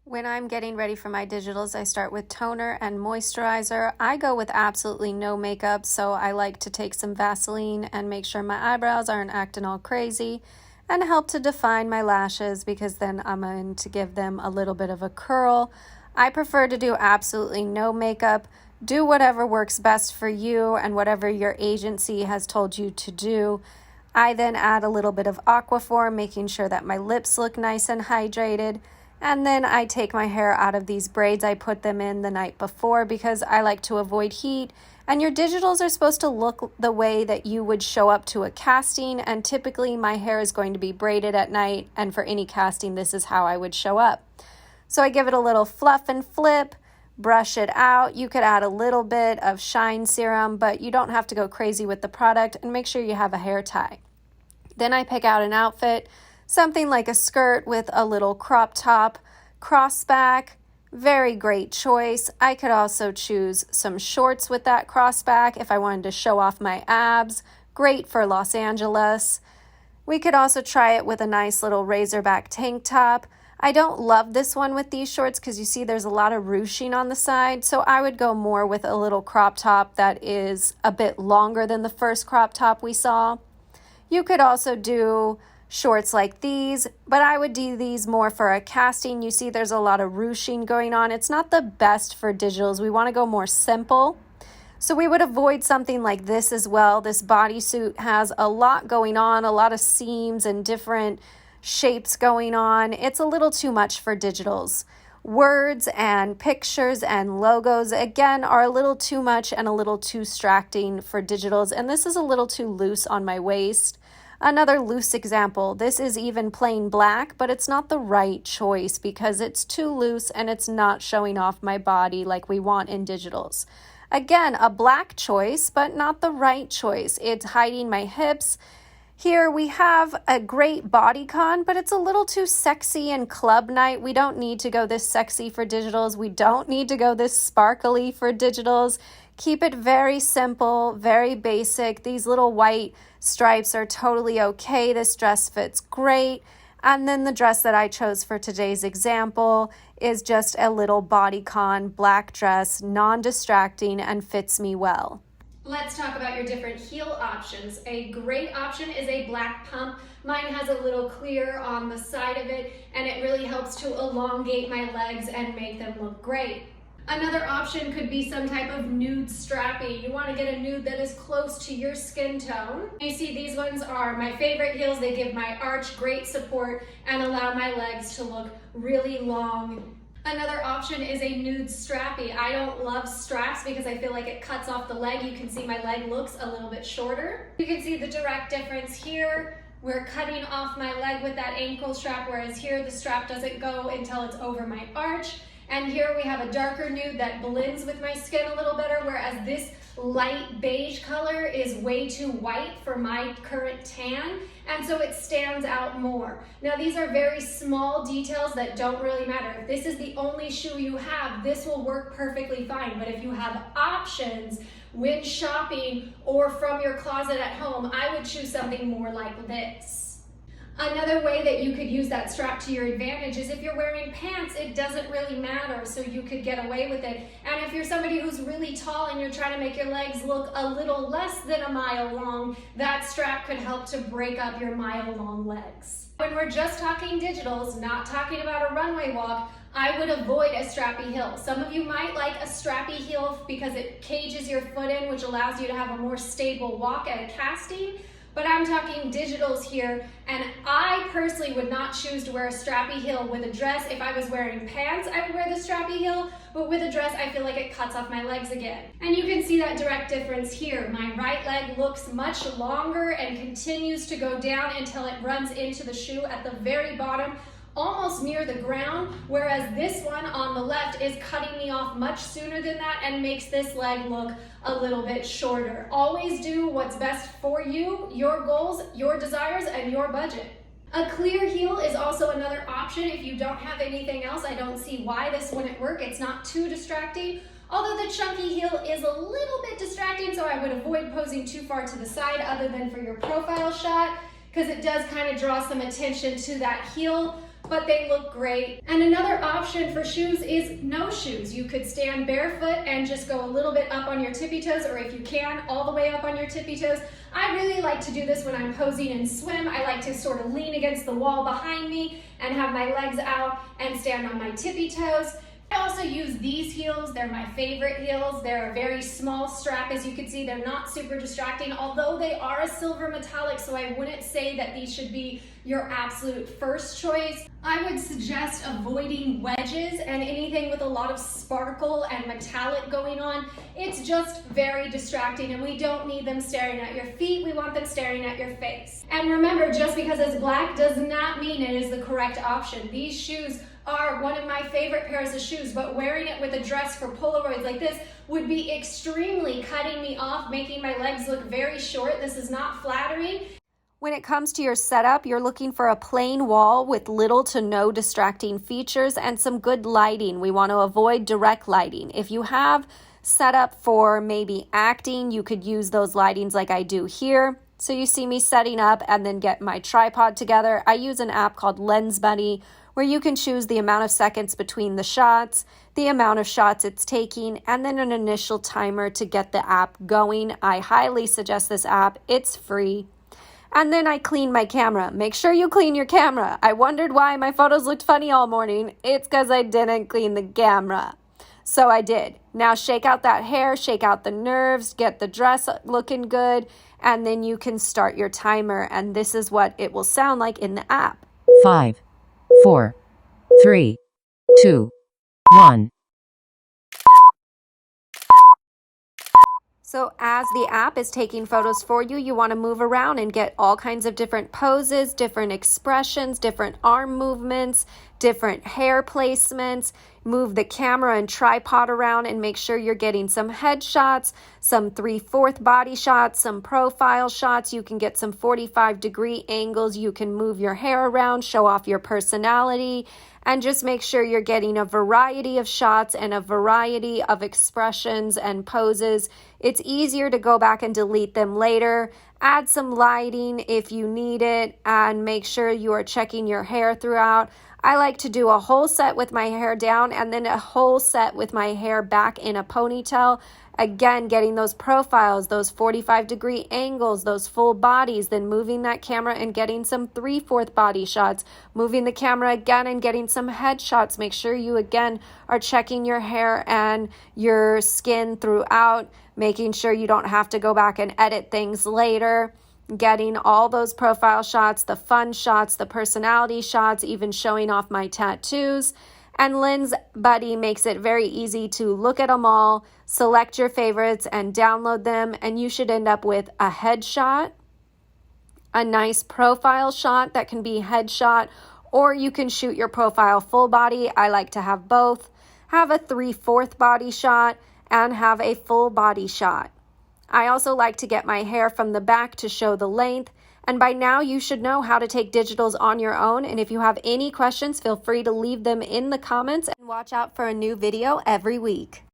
When I'm getting ready for my digitals, I start with toner and moisturizer. I go with absolutely no makeup, so I like to take some Vaseline and make sure my eyebrows aren't acting all crazy and help to define my lashes because then I'm going to give them a little bit of a curl. I prefer to do absolutely no makeup. Do whatever works best for you and whatever your agency has told you to do. I then add a little bit of Aquaphor, making sure that my lips look nice and hydrated. And then I take my hair out of these braids. I put them in the night before because I like to avoid heat. And your digitals are supposed to look the way that you would show up to a casting. And typically my hair is going to be braided at night. And for any casting, this is how I would show up. So I give it a little fluff and flip, brush it out. You could add a little bit of shine serum, but you don't have to go crazy with the product, and make sure you have a hair tie. Then I pick out an outfit, something like a skirt with a little crop top, cross back, very great choice. I could also choose some shorts with that cross back if I wanted to show off my abs, great for Los Angeles. We could also try it with a nice little razorback tank top. I don't love this one with these shorts because you see there's a lot of ruching on the side, so I would go more with a little crop top that is a bit longer than the first crop top we saw. You could also do shorts like these, but I would do these more for a casting. You see there's a lot of ruching going on. It's not the best for digitals. We want to go more simple. So we would avoid something like this as well. This bodysuit has a lot going on, a lot of seams and different shapes going on. It's a little too much for digitals. Words and pictures and logos, again, are a little too much and a little too distracting for digitals. And this is a little too loose on my waist. Another loose example, this is even plain black, but it's not the right choice because it's too loose and it's not showing off my body like we want in digitals. Again, a black choice, but not the right choice. It's hiding my hips. Here we have a great bodycon, but it's a little too sexy and club night. We don't need to go this sexy for digitals. We don't need to go this sparkly for digitals. Keep it very simple, very basic. These little white stripes are totally okay. This dress fits great. And then the dress that I chose for today's example is just a little bodycon black dress, non-distracting, and fits me well. Let's talk about your different heel options. A great option is a black pump. Mine has a little clear on the side of it, and it really helps to elongate my legs and make them look great. Another option could be some type of nude strappy. You want to get a nude that is close to your skin tone. You see, these ones are my favorite heels. They give my arch great support and allow my legs to look really long. Another option is a nude strappy. I don't love straps because I feel like it cuts off the leg. You can see my leg looks a little bit shorter. You can see the direct difference here. We're cutting off my leg with that ankle strap, whereas here the strap doesn't go until it's over my arch. And here we have a darker nude that blends with my skin a little better, whereas this light beige color is way too white for my current tan, and so it stands out more. Now these are very small details that don't really matter. If this is the only shoe you have, this will work perfectly fine, but if you have options when shopping or from your closet at home, I would choose something more like this. Another way that you could use that strap to your advantage is if you're wearing pants, it doesn't really matter, so you could get away with it. And if you're somebody who's really tall and you're trying to make your legs look a little less than a mile long, that strap could help to break up your mile-long legs. When we're just talking digitals, not talking about a runway walk, I would avoid a strappy heel. Some of you might like a strappy heel because it cages your foot in, which allows you to have a more stable walk at a casting. But I'm talking digitals here, and I personally would not choose to wear a strappy heel with a dress. If I was wearing pants, I would wear the strappy heel, but with a dress, I feel like it cuts off my legs again. And you can see that direct difference here. My right leg looks much longer and continues to go down until it runs into the shoe at the very bottom, almost near the ground, whereas this one on the left is cutting me off much sooner than that and makes this leg look a little bit shorter. Always do what's best for you, your goals, your desires, and your budget. A clear heel is also another option if you don't have anything else. I don't see why this wouldn't work. It's not too distracting. Although the chunky heel is a little bit distracting, so I would avoid posing too far to the side other than for your profile shot, because it does kind of draw some attention to that heel. but they look great. And another option for shoes is no shoes. You could stand barefoot and just go a little bit up on your tippy toes, or if you can, all the way up on your tippy toes. I really like to do this when I'm posing in swim. I like to sort of lean against the wall behind me and have my legs out and stand on my tippy toes. I also use these heels. They're my favorite heels. They're a very small strap, as you can see. They're not super distracting, although they are a silver metallic, so I wouldn't say that these should be your absolute first choice. I would suggest avoiding wedges and anything with a lot of sparkle and metallic going on. It's just very distracting, and we don't need them staring at your feet. We want them staring at your face. And remember, just because it's black does not mean it is the correct option. These shoes are one of my favorite pairs of shoes, but wearing it with a dress for Polaroids like this would be extremely cutting me off, making my legs look very short. This is not flattering. When it comes to your setup, you're looking for a plain wall with little to no distracting features and some good lighting. We want to avoid direct lighting. If you have set up for maybe acting, you could use those lightings like I do here. So you see me setting up and then get my tripod together. I use an app called LensBuddy, where you can choose the amount of seconds between the shots, the amount of shots it's taking, and then an initial timer to get the app going. I highly suggest this app. It's free. And then I clean my camera. Make sure you clean your camera. I wondered why my photos looked funny all morning. It's because I didn't clean the camera. So I did. Now shake out that hair, shake out the nerves, get the dress looking good, and then you can start your timer. And this is what it will sound like in the app. 5, 4, 3, 2, 1. So as the app is taking photos for you, you want to move around and get all kinds of different poses, different expressions, different arm movements, different hair placements. Move the camera and tripod around and make sure you're getting some head shots, some 3/4 body shots, some profile shots. You can get some 45-degree angles. You can move your hair around, show off your personality, and just make sure you're getting a variety of shots and a variety of expressions and poses. It's easier to go back and delete them later. Add some lighting if you need it, and make sure you are checking your hair throughout. I like to do a whole set with my hair down and then a whole set with my hair back in a ponytail. Again, getting those profiles, those 45-degree angles, those full bodies, then moving that camera and getting some 3/4 body shots, moving the camera again and getting some head shots. Make sure you, again, are checking your hair and your skin throughout, making sure you don't have to go back and edit things later. Getting all those profile shots, the fun shots, the personality shots, even showing off my tattoos. And LensBuddy makes it very easy to look at them all, select your favorites, and download them. And you should end up with a headshot, a nice profile shot that can be headshot, or you can shoot your profile full body. I like to have both. Have a 3/4 body shot and have a full body shot. I also like to get my hair from the back to show the length. And by now you should know how to take digitals on your own. And if you have any questions, feel free to leave them in the comments, and watch out for a new video every week.